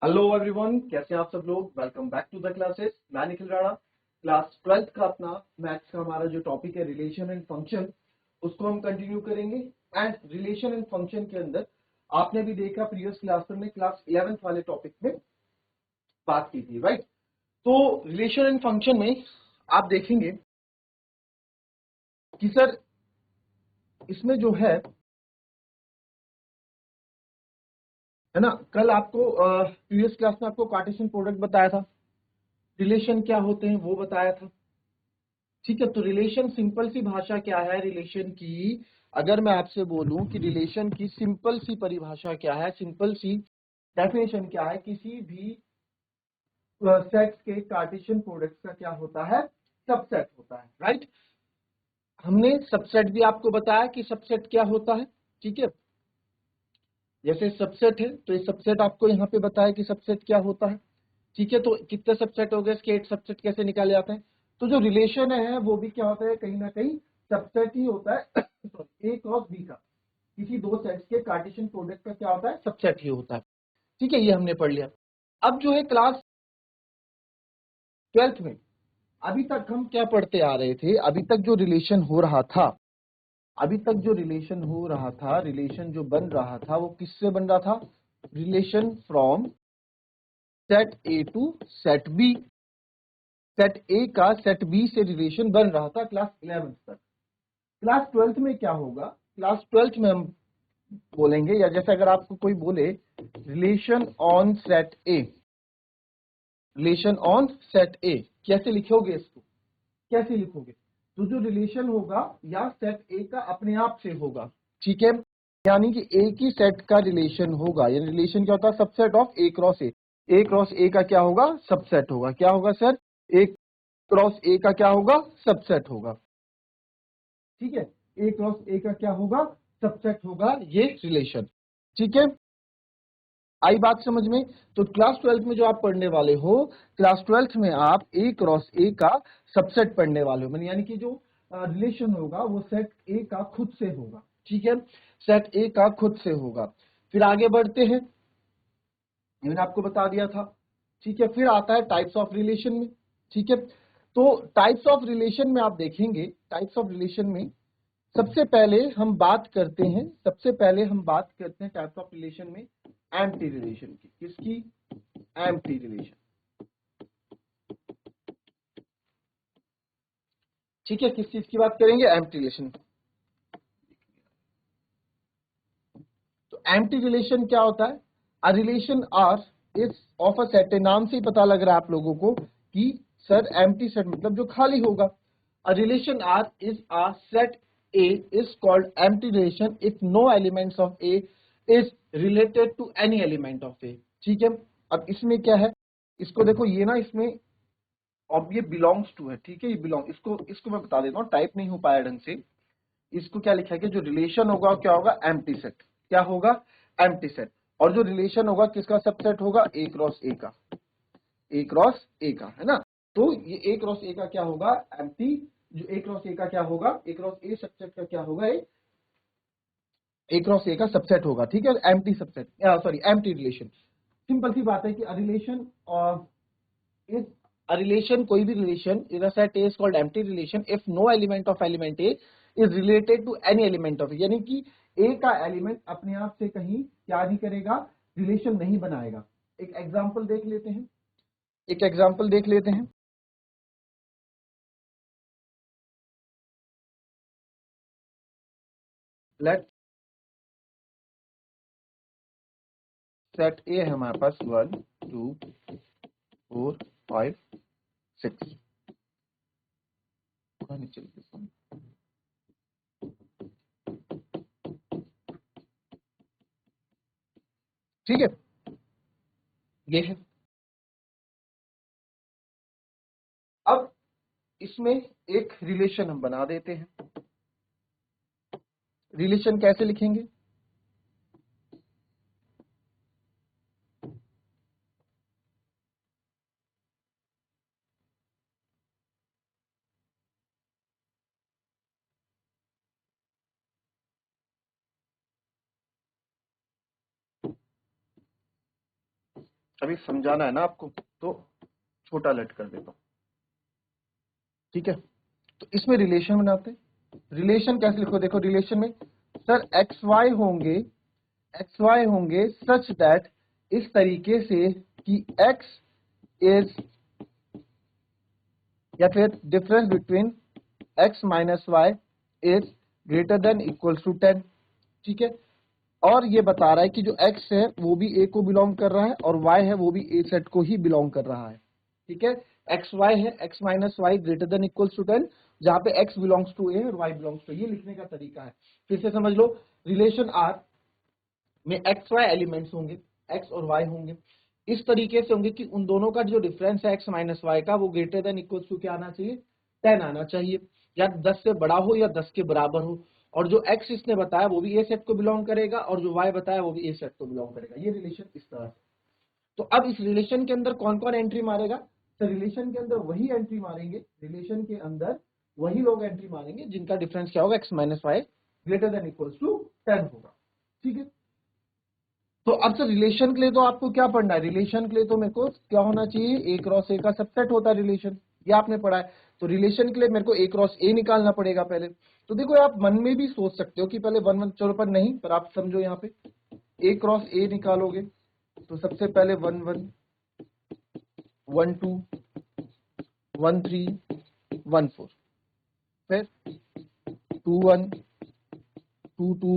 Hello everyone, कैसे हैं आप सब लोग। Welcome back to the classes. मैं निखिल राणा। क्लास 12th का अपना मैथ्स का हमारा जो टॉपिक है रिलेशन एंड फंक्शन, उसको हम कंटिन्यू करेंगे। एंड रिलेशन एंड फंक्शन के अंदर आपने भी देखा प्रीवियस क्लास में हमने क्लास 11th वाले टॉपिक में बात की थी, राइट। तो रिलेशन एंड फंक्शन में आप देखेंगे कि सर इसमें जो है ना, कल आपको प्रीवियस क्लास में आपको कार्टेशियन प्रोडक्ट बताया था, रिलेशन क्या होते हैं वो बताया था। ठीक है, तो रिलेशन सिंपल सी भाषा क्या है रिलेशन की। अगर मैं आपसे बोलूं कि रिलेशन की सिंपल सी परिभाषा क्या है, सिंपल सी डेफिनेशन क्या है, किसी भी सेट्स के कार्टेशियन प्रोडक्ट्स का क्या होता है, सबसेट होता है, राइट। हमने सबसेट भी आपको बताया कि सबसेट क्या होता है। ठीक है, जैसे सबसेट है तो ये सबसेट आपको यहाँ पे बताया कि सबसेट क्या होता है। ठीक है, तो कितने सबसेट हो गए, इसके 8 सबसेट कैसे निकाले जाते हैं। तो जो रिलेशन है वो भी क्या होता है, कहीं ना कहीं सबसेट ही होता है। ए क्रॉस बी का किसी दो सेट्स के कार्टेशियन प्रोडक्ट का क्या होता है, सबसेट ही होता है। ठीक है, ये हमने पढ़ लिया। अब जो है क्लास 12th में अभी तक हम क्या पढ़ते आ रहे थे, अभी तक जो रिलेशन हो रहा था, अभी तक जो रिलेशन हो रहा था, रिलेशन जो बन रहा था वो किससे बन रहा था, relation from set A to set B. Set A का सेट बी से रिलेशन बन रहा था क्लास 11th तक। क्लास 12th में क्या होगा, क्लास 12th में हम बोलेंगे, या जैसे अगर आपको कोई बोले relation on set A, relation on set ए कैसे लिखोगे, इसको कैसे लिखोगे। तो जो रिलेशन होगा या सेट ए का अपने आप से होगा। ठीक है, यानी कि एक ही सेट का रिलेशन होगा, यानी रिलेशन क्या होता है, subset of A cross A. A cross ए का क्या होगा, सबसेट होगा। क्या होगा सर, ए क्रॉस ए का क्या होगा, सबसेट होगा। ठीक है, ए क्रॉस ए का क्या होगा, सबसेट होगा ये रिलेशन। ठीक है, आई बात समझ में। तो क्लास 12th में जो आप पढ़ने वाले हो, क्लास 12th में आप ए क्रॉस ए का सबसेट पढ़ने वाले हो, यानी कि जो रिलेशन होगा वो सेट ए का खुद से होगा। ठीक है, सेट ए का खुद से होगा। फिर आगे बढ़ते हैं, ये मैंने आपको बता दिया था। ठीक है, फिर आता है टाइप्स ऑफ रिलेशन में। ठीक है, तो टाइप्स ऑफ रिलेशन में आप देखेंगे, टाइप्स ऑफ रिलेशन में सबसे पहले हम बात करते हैं, सबसे पहले हम बात करते हैं टाइप्स ऑफ रिलेशन में एम्प्टी रिलेशन की। किसकी, एम्प्टी रिलेशन। ठीक है, किस चीज की बात करेंगे, एम्प्टी रिलेशन। तो एम्प्टी रिलेशन क्या होता है, a relation R is of a set. नाम से ही पता लग रहा है आप लोगों को कि सर एम्प्टी सेट मतलब जो खाली होगा। A relation R is a set A is called empty relation if no elements of A is related to any element of A. ठीक है, अब इसमें क्या है, इसको देखो, ये ना इसमें अब ये बिलोंग्स टू है। ठीक है, ये बिलोंग, इसको इसको मैं बता देता हूँ, टाइप नहीं हो पाया ढंग से। इसको क्या लिखा है कि जो रिलेशन होगा क्या होगा, एम्प्टी सेट। क्या होगा, एम्प्टी सेट। और जो रिलेशन होगा किसका सबसेट होगा, ए क्रॉस ए का, ए क्रॉस ए का, है ना। तो ये ए क्रॉस ए का क्या होगा, एम्प्टी। जो ए क्रॉस ए का क्या होगा, ए क्रॉस ए सबसेट का क्या होगा, ए क्रॉस ए का सबसेट होगा। ठीक है, empty subset, sorry empty relation. Simple सी बात है कि रिलेशन is a relation, कोई भी relation in a set A is called empty relation if no element of element A is related to any element of A। यानी कि A का element अपने आप से कहीं क्या नहीं करेगा, रिलेशन नहीं बनाएगा। एक एग्जांपल देख लेते हैं, एक एग्जांपल देख लेते हैं। लेट सेट ए है हमारे पास 1 2 4 5 6। ठीक है, ये है। अब इसमें एक रिलेशन हम बना देते हैं। रिलेशन कैसे लिखेंगे, अभी समझाना है ना आपको, तो छोटा लेट कर देता हूं, ठीक है। तो इसमें रिलेशन बनाते हैं। रिलेशन कैसे लिखो, देखो रिलेशन में सर एक्स वाई होंगे सच दैट, इस तरीके से कि एक्स इज, या फिर difference between x minus y is greater than equals to 10, ठीक है। और ये बता रहा है कि जो x है वो भी a को बिलोंग कर रहा है और y है वो भी a सेट को ही बिलोंग कर रहा है, ठीक है। एक्स वाई है, x minus y greater than equals to 10, जहां पे x बिलोंग्स टू a और y बिलोंग्स टू, ये लिखने का तरीका है। फिर से समझ लो, रिलेशन R में एक्स वाई एलिमेंट्स होंगे, x और y होंगे, इस तरीके से होंगे कि उन दोनों का जो डिफरेंस है x माइनस वाई का, वो ग्रेटर देन इक्वल्स टू क्या आना चाहिए, 10 आना चाहिए, या 10 से बड़ा हो या 10 के बराबर हो। और जो x इसने बताया वो भी ए सेट को बिलोंग करेगा और जो y बताया वो भी ए सेट को बिलोंग करेगा। ये रिलेशन इस तरह से। तो अब इस रिलेशन के अंदर कौन कौन एंट्री मारेगा, तो रिलेशन के अंदर वही एंट्री मारेंगे, रिलेशन के अंदर वही लोग एंट्री मारेंगे जिनका डिफरेंस क्या होगा, x minus y greater than equals to 10 होगा, ठीक है। तो अब सर रिलेशन के लिए तो आपको क्या पढ़ना है, रिलेशन के लिए तो मेरे को क्या होना चाहिए, ए क्रॉस ए का सबसेट होता है रिलेशन, ये आपने पढ़ा है। तो रिलेशन के लिए मेरे को ए क्रॉस ए निकालना पड़ेगा पहले। तो देखो आप मन में भी सोच सकते हो कि पहले वन वन, चलो पर नहीं, पर आप समझो यहाँ पे ए क्रॉस ए निकालोगे तो सबसे पहले 1 1 1 2 1 3 1 4, फिर 2 1 2 2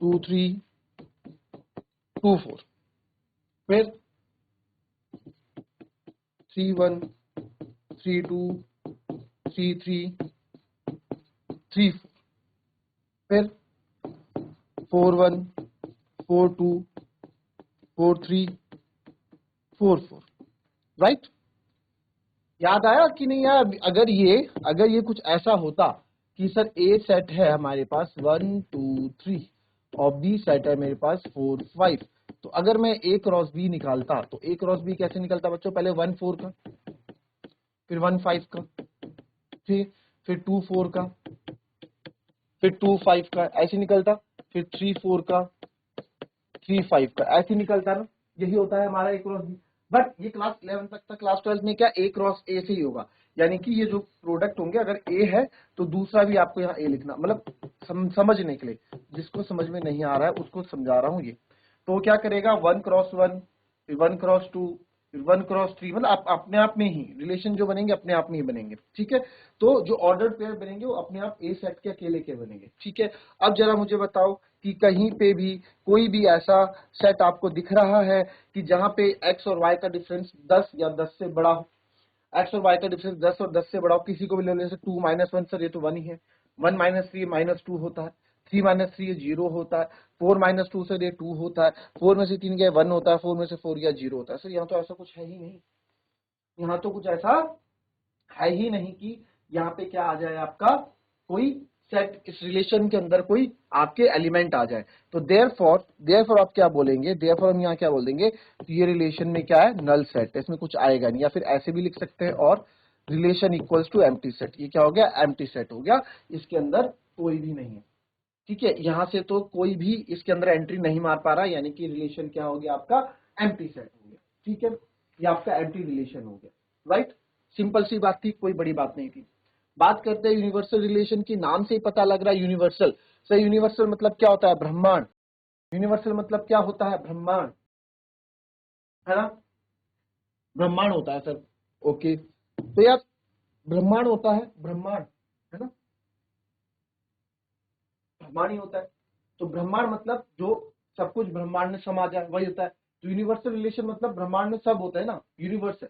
2 3 2 4, फिर 3 1 3 2 3 3 3 4, फिर 4 1 4 2 4 3 4 4, राइट। याद आया कि नहीं यार, अगर ये कुछ ऐसा होता कि सर ए सेट है हमारे पास 1 2 3 और बी सेट है मेरे पास 4 5, तो अगर मैं ए क्रॉस बी निकालता तो ए क्रॉस बी कैसे निकलता बच्चों, पहले 1 4 का, फिर 1 5 का, फिर 2 4 का, फिर 2 5 का, ऐसे निकलता, फिर 3 4 का, 3 5 का, ऐसे निकलता ना। यही होता है हमारा ए क्रॉस बी। बट ये क्लास 11 तक था, क्लास 12 में क्या ए क्रॉस ए से ही होगा, यानी कि ये जो प्रोडक्ट होंगे अगर ए है तो दूसरा भी आपको यहाँ ए लिखना, मतलब समझने के लिए, जिसको समझ में नहीं आ रहा है उसको समझा रहा हूँ ये। तो क्या करेगा, 1 क्रॉस 1, फिर 1 क्रॉस 2, फिर 1 क्रॉस 3, मतलब आप अपने आप में ही रिलेशन जो बनेंगे अपने आप में ही बनेंगे, ठीक है। तो जो ऑर्डर पेयर बनेंगे वो अपने आप ए सेट के अकेले के बनेंगे, ठीक है। अब जरा मुझे बताओ कि कहीं पे भी कोई भी ऐसा सेट आपको दिख रहा है कि जहां पे x और y का डिफरेंस 10 या 10 से बड़ा हो, x और y का डिफरेंस 10 और 10 से बड़ा हो, किसी को भी ले ले, 2 माइनस 1, सर ये तो 1 ही है, 1 माइनस 3 माइनस 2 होता है, 3 माइनस 3 0 होता है, 4 माइनस 2 से ये 2 होता है, 4 में से 3 गया 1 होता है, 4 में से 4 गया 0 होता है। सर यहाँ तो ऐसा कुछ है ही नहीं, यहाँ तो कुछ ऐसा है ही नहीं कि यहाँ पे क्या आ जाए आपका कोई सेट, इस रिलेशन के अंदर कोई आपके एलिमेंट आ जाए। तो देयरफॉर आप क्या बोलेंगे, देयरफॉर हम यहाँ क्या बोल देंगे, तो ये रिलेशन में क्या है, नल सेट है, इसमें कुछ आएगा नहीं। या फिर ऐसे भी लिख सकते हैं, और relation equals to empty set, ये क्या हो गया, एम्प्टी सेट हो गया, इसके अंदर कोई भी नहीं है, ठीक है। यहां से तो कोई भी इसके अंदर एंट्री नहीं मार पा रहा, यानी कि रिलेशन क्या हो गया आपका, एम्प्टी सेट हो गया, ठीक है। ये आपका एम्प्टी रिलेशन हो गया, राइट। सिंपल सी बात थी, कोई बड़ी बात नहीं थी। बात करते हैं यूनिवर्सल रिलेशन की, नाम से ही पता लग रहा है यूनिवर्सल। सर यूनिवर्सल मतलब क्या होता है, ब्रह्मांड। यूनिवर्सल मतलब क्या होता है, ब्रह्मांड, है ना, ब्रह्मांड होता है सर, ओके। तो यार ब्रह्मांड होता है, ब्रह्मांड, है ना, ब्रह्मांड ही होता है। तो ब्रह्मांड मतलब जो सब कुछ ब्रह्मांड में समा जाए, वही होता है। तो यूनिवर्सल रिलेशन मतलब ब्रह्मांड में सब होता है ना, यूनिवर्सल,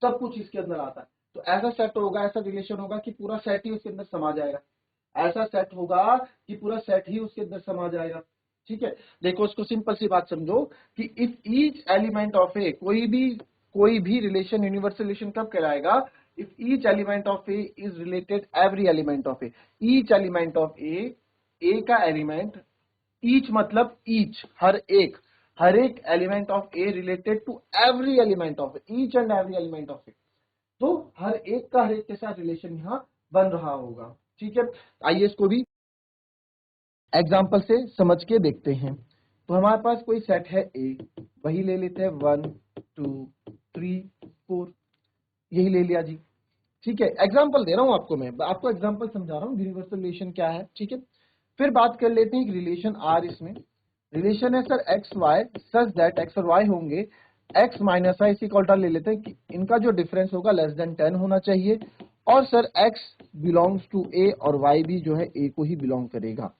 सब कुछ इसके अंदर आता है। तो ऐसा सेट होगा, ऐसा रिलेशन होगा कि पूरा सेट ही उसके अंदर समा जाएगा, ऐसा सेट होगा कि पूरा सेट ही उसके अंदर समा जाएगा, ठीक है। देखो इसको सिंपल सी बात समझो कि if each element of A, कोई भी रिलेशन यूनिवर्सल रिलेशन कब कहलाएगा, if each element of A is related every element of A, each element of A का एलिमेंट, ईच मतलब ईच, हर एक element of A related to every element of A, each and every element of A. तो हर एक के साथ relation यहाँ बन रहा होगा, ठीक है। आइए इसको भी एग्जाम्पल से समझ के देखते हैं। तो हमारे पास कोई सेट है ए, वही ले लेते हैं 1 2 3 4, यही ले लिया जी। ठीक है, एग्जाम्पल दे रहा हूं आपको, मैं आपको एग्जाम्पल समझा रहा हूँ यूनिवर्सल रिलेशन क्या है। ठीक है, फिर बात कर लेते हैं रिलेशन आर। इसमें रिलेशन है sir x y such that x और वाई होंगे एक्स माइनस आई, इसी का उल्टा ले लेते हैं कि इनका जो डिफरेंस होगा लेस देन 10 होना चाहिए, और सर एक्स बिलोंग्स टू ए और वाई भी जो है ए को ही बिलोंग करेगा।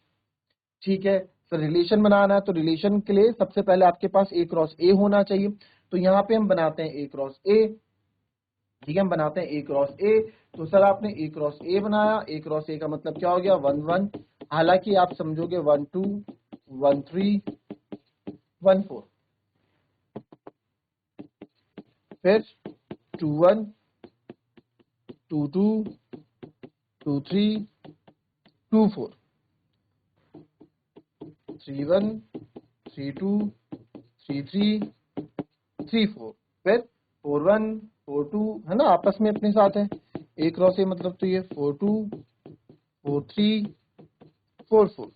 ठीक है, सर रिलेशन बनाना है तो रिलेशन के लिए सबसे पहले आपके पास ए क्रॉस ए होना चाहिए, तो यहाँ पे हम बनाते हैं ए क्रॉस ए। ठीक है, हम बनाते हैं ए क्रॉस ए। तो सर आपने ए क्रॉस ए बनाया, ए क्रॉस ए का मतलब क्या हो गया 1 1, हालांकि आप समझोगे 1 2 1 3 1 4, फिर 2 1 2 2 2 3 2 4 3 1 3 2 3 3 3 4, फिर 4 1 4 2, है ना, आपस में अपने साथ है। ए क्रॉस ए मतलब तो ये 4 2 4 3 4 4,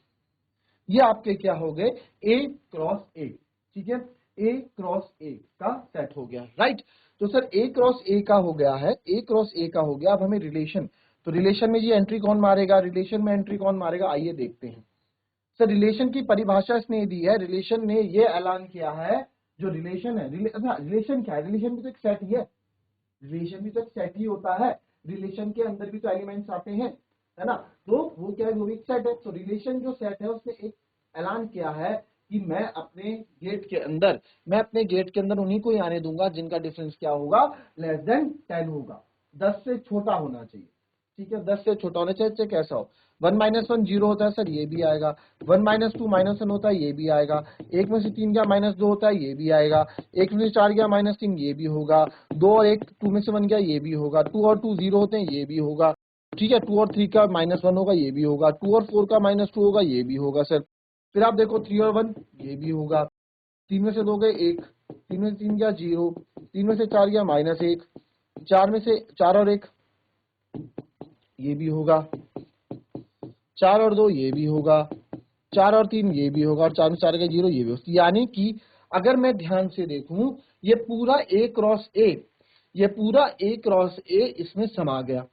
ये आपके क्या हो गए ए क्रॉस ए। ठीक है, ए क्रॉस ए का सेट हो गया, राइट। तो सर ए क्रॉस ए का हो गया है, ए क्रॉस ए का हो गया। अब हमें रिलेशन, तो रिलेशन में ये एंट्री कौन मारेगा, रिलेशन में एंट्री कौन मारेगा, आइए देखते हैं। सर रिलेशन की परिभाषा इसने दी है, रिलेशन ने ये ऐलान किया है, जो रिलेशन है रिलेशन क्या है, रिलेशन भी तो एक सेट ही है, रिलेशन भी तो एक सेट ही होता है, रिलेशन के अंदर भी तो एलिमेंट्स आते हैं, है ना, तो वो क्या है, वो भी एक सेट है। तो रिलेशन जो सेट है उसने एक ऐलान किया है कि मैं अपने गेट के अंदर उन्हीं को ही आने दूंगा जिनका डिफरेंस क्या होगा, लेस देन 10 होगा, 10 से छोटा होना चाहिए। ठीक है, 10 से छोटा होना चाहिए, चाहे कैसा हो। 1 - 1 0 होता है सर, ये भी आएगा। 1 - 2 -1 होता है, ये भी आएगा। 1 में से 3 गया -2 होता है, ये भी आएगा। 1 में से 4 गया -3, ये भी होगा। 2 और 1 2 में से 1 गया, ये भी होगा। 2 और 2 0 होते हैं, ये भी होगा। ठीक है, 2 और 3 का -1 होगा, ये भी होगा। 2 और 4 का -2 होगा, ये भी होगा सर। फिर आप देखो 3 और 1, ये भी होगा। 3 में से 2 गए 1, 3 में से 3 गया 0, 3 में से 4 गया -1, 4 में से 4 और 1, ये भी होगा। 4 और 2, ये भी होगा। 4 और 3, ये भी होगा, और 4 में 4 का 0, ये भी होगा। यानी कि अगर मैं ध्यान से देखूं, ये पूरा ए क्रॉस ए, ये पूरा ए क्रॉस ए इसमें समा गया,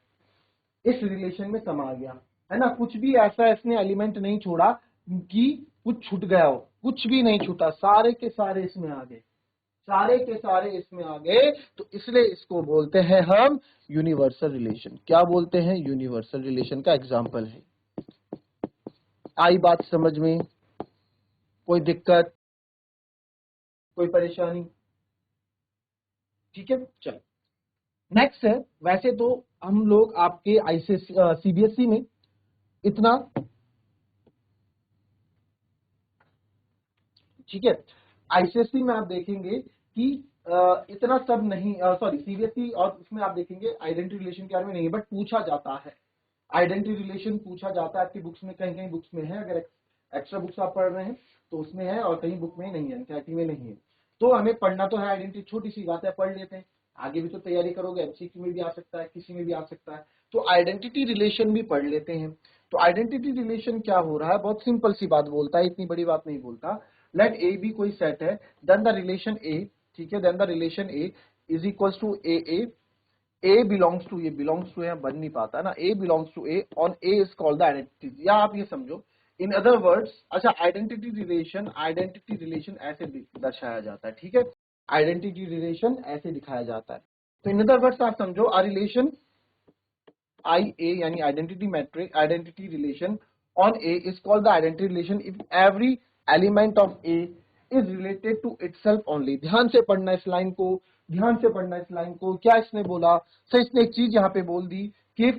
इस रिलेशन में समा गया, है ना। कुछ भी ऐसा इसने एलिमेंट नहीं छोड़ा कि कुछ छूट गया हो, कुछ भी नहीं छूटा, सारे के सारे इसमें आ गए, सारे के सारे इसमें आ गए। तो इसलिए इसको बोलते हैं हम यूनिवर्सल रिलेशन। क्या बोलते हैं, यूनिवर्सल रिलेशन का एग्जाम्पल है। आई बात समझ में, कोई दिक्कत, कोई परेशानी? ठीक है, चलो नेक्स्ट है। वैसे तो हम लोग आपके सीबीएसई में इतना, ठीक है, आईसीएसई में आप देखेंगे कि इतना सब नहीं, सॉरी सीबीएसई और उसमें आप देखेंगे आइडेंटिटी रिलेशन के बारे में नहीं है, बट पूछा जाता है, आइडेंटिटी रिलेशन पूछा जाता है आपकी बुक्स में, कहीं कहीं बुक्स में है, अगर एक्स्ट्रा बुक्स आप पढ़ रहे हैं तो उसमें है, और कहीं बुक में नहीं है, एनसीईआरटी में नहीं है। तो हमें पढ़ना तो है आइडेंटिटी, छोटी सी बात है, पढ़ लेते हैं, आगे भी तो तैयारी करोगे, एमसीक्यू में भी आ सकता है, किसी में भी आ सकता है, तो आइडेंटिटी रिलेशन भी पढ़ लेते हैं। तो आइडेंटिटी रिलेशन क्या हो रहा है, बहुत सिंपल सी बात बोलता है, इतनी बड़ी बात नहीं बोलता। लेट ए बी कोई सेट है, देन द रिलेशन ए, ठीक है, then the relation A is equals to A belongs to, ये बिलोंग्स टू बन नहीं पाता ना, A belongs to A on A is called the identity, या आप ये समझो इन अदर वर्ड्स, अच्छा आइडेंटिटी रिलेशन ऐसे दर्शाया जाता है, ठीक है, आइडेंटिटी रिलेशन ऐसे दिखाया जाता है। तो इन अदर वर्ड्स आप समझो आ रिलेशन आई ए यानी identity matrix, identity relation on A is called the identity relation if every element of A is related to itself only. ध्यान से पढ़ना इस लाइन को, ध्यान से पढ़ना इस लाइन को। क्या इसने बोला, सर इसने एक चीज यहाँ पे बोल दी कि,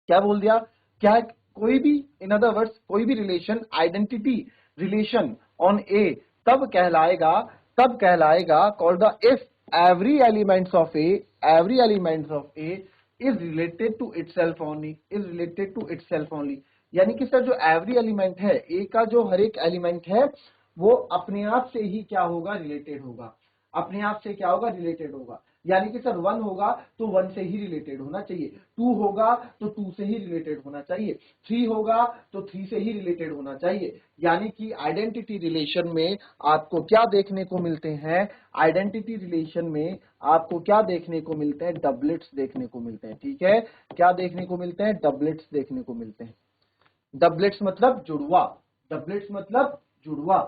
क्या बोल दिया, क्या कोई भी, इन अदर वर्ड्स कोई भी relation identity relation on A तब कहलाएगा called the if every elements of A, every elements of A is related to itself only, is related to itself only. यानी कि सर जो एवरी एलिमेंट है, ए का जो हर एक एलिमेंट है वो अपने आप से ही क्या होगा, रिलेटेड होगा, अपने आप से क्या होगा, रिलेटेड होगा। यानी कि सर 1 होगा तो 1 से ही रिलेटेड होना चाहिए, 2 होगा तो 2 से ही रिलेटेड होना चाहिए, 3 होगा तो 3 से ही रिलेटेड होना चाहिए। यानी कि आइडेंटिटी रिलेशन में आपको क्या देखने को मिलते हैं, आइडेंटिटी रिलेशन में आपको क्या देखने को मिलते हैं, डबलेट्स देखने को मिलते हैं। ठीक है, क्या देखने को मिलते हैं, डबलेट्स देखने को मिलते हैं। डबलेट्स मतलब जुड़वा, डबलेट्स मतलब जुड़वा।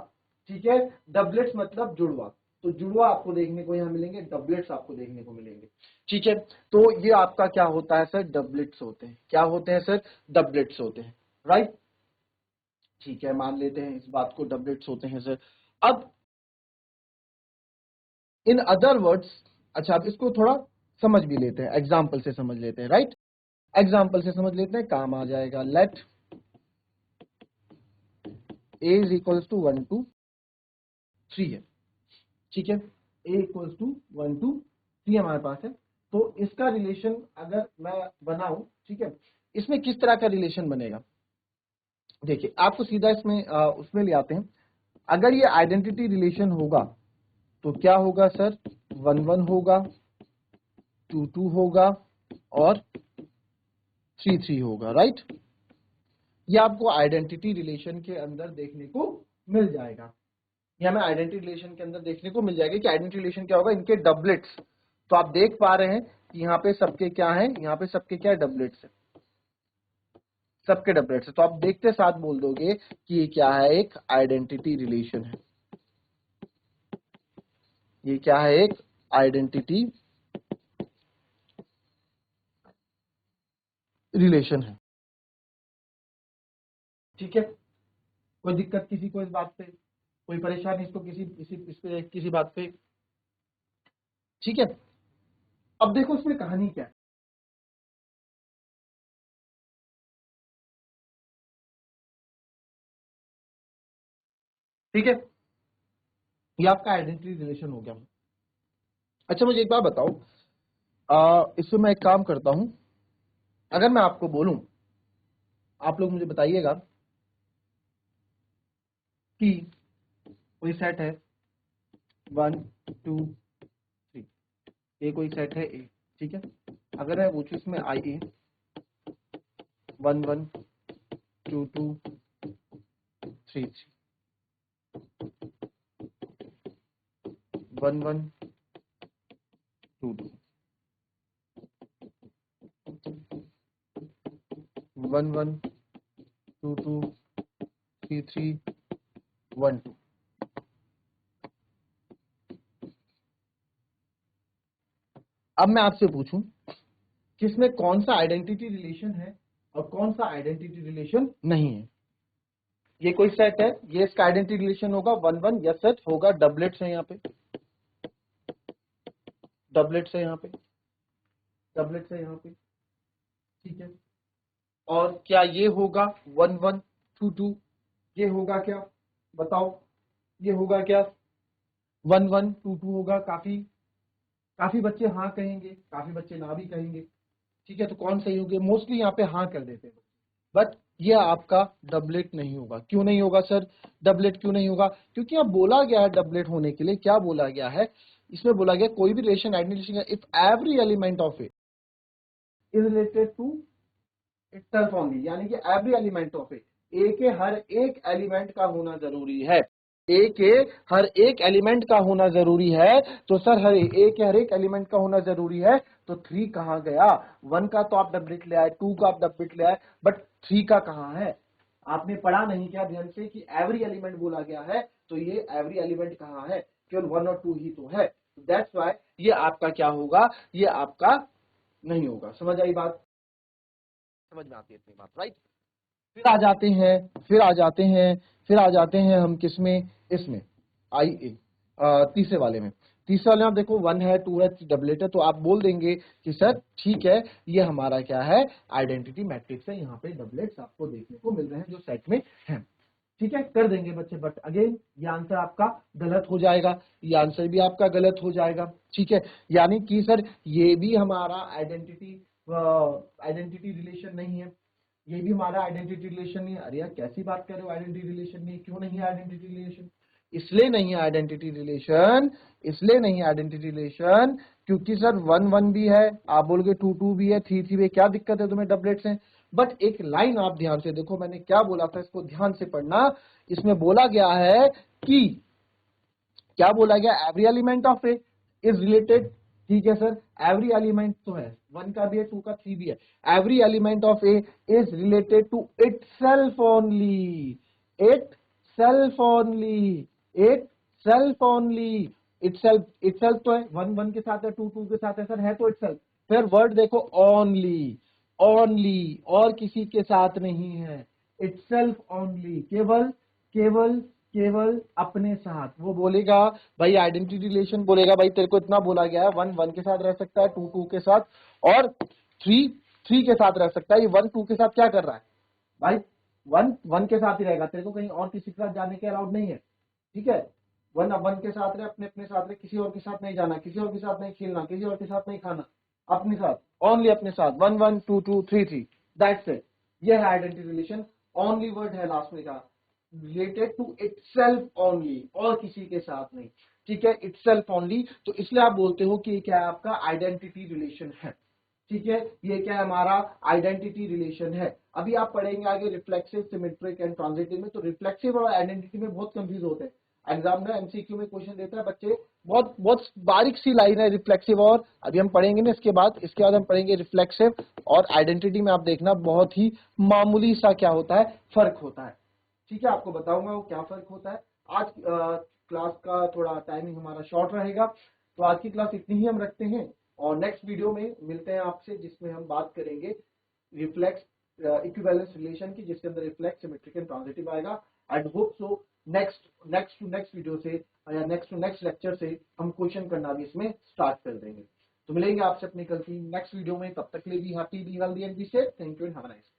ठीक है, डबलेट्स मतलब जुड़वा, तो जुड़वा आपको देखने को यहां मिलेंगे, डबलेट्स आपको देखने को मिलेंगे। ठीक है, तो ये आपका क्या होता है सर, डबलेट्स होते हैं। क्या होते हैं सर, डबलेट्स होते हैं, राइट। ठीक है, मान लेते हैं इस बात को, डबलेट्स होते हैं सर। अब इन अदर वर्ड्स, अच्छा अब इसको थोड़ा समझ भी लेते हैं, एग्जाम्पल से समझ लेते हैं, राइट। एग्जाम्पल से समझ लेते हैं, काम आ जाएगा। Let a is equals to 1 to 3 है। ठीक है, a इक्वल्स टू 1 to 3 हमारे पास है। तो इसका रिलेशन अगर मैं बनाऊं, ठीक है, इसमें किस तरह का रिलेशन बनेगा, देखिए आपको सीधा इसमें उसमें ले आते हैं। अगर ये आइडेंटिटी रिलेशन होगा तो क्या होगा सर, 1 1 होगा, 2 2 होगा और 3 3 होगा, राइट। ये आपको आइडेंटिटी रिलेशन के अंदर देखने को मिल जाएगा। ये हमें आइडेंटिटी रिलेशन के अंदर देखने को मिल जाएगा कि आइडेंटिटी रिलेशन क्या होगा, इनके डबलेट्स। तो आप देख पा रहे हैं कि यहाँ पे सबके क्या है, यहाँ पे सबके क्या डबलेट्स है, सबके डबलेट्स है। तो आप देखते साथ बोल दोगे कि ये क्या है, एक आइडेंटिटी रिलेशन है। ये क्या है, एक आइडेंटिटी रिलेशन है। ठीक है, कोई दिक्कत किसी को इस बात पे, कोई परेशानी इसको किसी बात पे। ठीक है, अब देखो इसमें कहानी क्या है। ठीक है, ये आपका आइडेंटिटी रिलेशन हो गया। अच्छा मुझे एक बात बताओ, इसमें मैं एक काम करता हूं, अगर मैं आपको बोलूं, आप लोग मुझे बताइएगा कि कोई सेट है 1 2 3, ये कोई सेट है ए। ठीक है, अगर मैं पूछूं इसमें आई ए 1 1 2 2 3 3, 1 1 2 2, 1 1 2 2 3 3 1 2। अब मैं आपसे पूछूं कि इसमें कौन सा आइडेंटिटी रिलेशन है और कौन सा आइडेंटिटी रिलेशन नहीं है। ये कोई सेट है, ये इसका आइडेंटिटी रिलेशन होगा 1 1, यस सेट होगा, डबलेट्स है यहाँ पे, डबलेट्स है यहाँ पे, डबलेट्स है यहाँ पे। ठीक है, और क्या ये होगा 1 1 2 2, ये होगा क्या, बताओ, ये होगा क्या, 1 1 2 2 होगा। काफी काफी बच्चे हाँ कहेंगे, काफी बच्चे ना भी कहेंगे। ठीक है, तो कौन सही होंगे, मोस्टली यहाँ पे हाँ कर देते हैं, बट ये आपका डबलेट नहीं होगा। क्यों नहीं होगा सर, डबलेट क्यों नहीं होगा, क्योंकि यहाँ बोला गया है डबलेट होने के लिए, क्या बोला गया है, इसमें बोला गया कोई भी relation identity if every element of it is related to itself only, यानी कि every element of it, A के हर एक एलिमेंट का होना जरूरी है, ए के हर एक एलिमेंट का होना जरूरी है। तो सर हर ए के हर एक एलिमेंट का होना जरूरी है, तो 3 कहाँ गया, 1 का तो आप डबलेट ले आए, 2 का आप डबलेट ले आए, बट 3 का कहाँ है, आपने पढ़ा नहीं क्या ध्यान से कि एवरी एलिमेंट बोला गया है, तो ये एवरी एलिमेंट कहाँ है, केवल 1 और 2 ही तो है। दैट्स वाई ये आपका क्या होगा, ये आपका नहीं होगा। समझ आई बात, समझ में आती है इतनी बात, राइट। फिर आ जाते हैं, फिर आ जाते हैं, फिर आ जाते हैं हम किसमें, इसमें आई ए, तीसरे वाले में। तीसरे वाले में आप देखो 1 है 2 है डबलेट है, तो आप बोल देंगे कि सर ठीक है, ये हमारा क्या है, आइडेंटिटी मैट्रिक्स है, यहाँ पे डबलेट्स आपको देखने को मिल रहे हैं जो सेट में हैं। ठीक है, कर देंगे बच्चे, बट अगेन ये आंसर आपका गलत हो जाएगा, ये आंसर भी आपका गलत हो जाएगा। ठीक है, यानी कि सर ये भी हमारा आइडेंटिटी रिलेशन नहीं है, ये भी हमारा आइडेंटिटी रिलेशन नहीं है। अरे यार कैसी बात कर रहे हो, आइडेंटिटी रिलेशन नहीं, क्यों नहीं है आइडेंटिटी रिलेशन, इसलिए नहीं है आइडेंटिटी रिलेशन, इसलिए नहीं है आइडेंटिटी रिलेशन क्योंकि सर 1 1 भी है, आप बोलोगे 2 2 भी है, 3 3 भी है, क्या दिक्कत है तुम्हें डबलेट्स हैं। बट एक लाइन आप ध्यान से देखो, मैंने क्या बोला था, इसको ध्यान से पढ़ना। इसमें बोला गया है कि क्या बोला गया, every element of A is related, ठीक है सर, एवरी एलिमेंट तो है, 1 का भी है, 2 का 3 भी है, every element of A is related to itself only, itself only, itself only, itself, itself तो है, 1 1 के साथ है, 2 2 के साथ है तो इटसेल्फ। फिर वर्ड देखो ओनली, ओनली, और किसी के साथ नहीं है, इटसेल्फ ओनली, केवल केवल केवल अपने साथ। वो बोलेगा भाई आइडेंटिटी रिलेशन, बोलेगा भाई तेरे को इतना बोला गया है, 1 1 के साथ रह सकता है, 2 2 के साथ, और 3 3 के साथ रह सकता है। ये 1 2 के साथ क्या कर रहा है भाई, 1 1 के साथ ही रहेगा, तेरे को कहीं और किसी के साथ जाने के अलाउड नहीं है, ठीक है। 1 1 के साथ रहे, अपने अपने साथ रहे, किसी और के साथ नहीं जाना, किसी और के साथ नहीं खेलना, किसी और के साथ नहीं खाना, अपने साथ, ओनली अपने साथ, 1 1 2 2 3 3, दैट्स इट। ये है आइडेंटिटी रिलेशन, ओनली वर्ड है लास्ट में का, रिलेटेड टू इटसेल्फ ओनली, और किसी के साथ नहीं, ठीक है, इटसेल्फ ओनली। तो इसलिए आप बोलते हो कि ये क्या है, आपका आइडेंटिटी रिलेशन है, ठीक है, ये क्या है, हमारा आइडेंटिटी रिलेशन है। अभी आप पढ़ेंगे आगे रिफ्लेक्सिव, सिमेट्रिक एंड ट्रांजिटिव में, तो रिफ्लेक्सिव और आइडेंटिटी में बहुत कंफ्यूज होते हैं। एग्जाम में एमसीक्यू में क्वेश्चन देता है बच्चे, बहुत बहुत बारीक सी लाइन है रिफ्लेक्सिव, और अभी हम पढ़ेंगे ना इसके बाद हम पढ़ेंगे रिफ्लेक्सिव और आइडेंटिटी में। आप देखना बहुत ही मामूली सा क्या होता है, फर्क होता है, ठीक है, आपको बताऊंगा वो क्या फर्क होता है। आज क्लास का थोड़ा टाइमिंग हमारा शॉर्ट रहेगा, तो आज की क्लास इतनी ही हम रखते हैं, और नेक्स्ट वीडियो में मिलते हैं आपसे, जिसमें हम बात करेंगे रिफ्लेक्स इक्विवेलेंस रिलेशन की, जिसके अंदर रिफ्लेक्स, सिमेट्रिक एंड ट्रांजिटिव आएगा। I hope so next video से या नेक्स्ट टू नेक्स्ट लेक्चर से हम क्वेश्चन करना भी इसमें स्टार्ट कर देंगे। तो मिलेंगे आपसे अपनी कल की नेक्स्ट वीडियो में, तब तक के लिए be happy, be healthy and be safe. Thank you and have a nice day.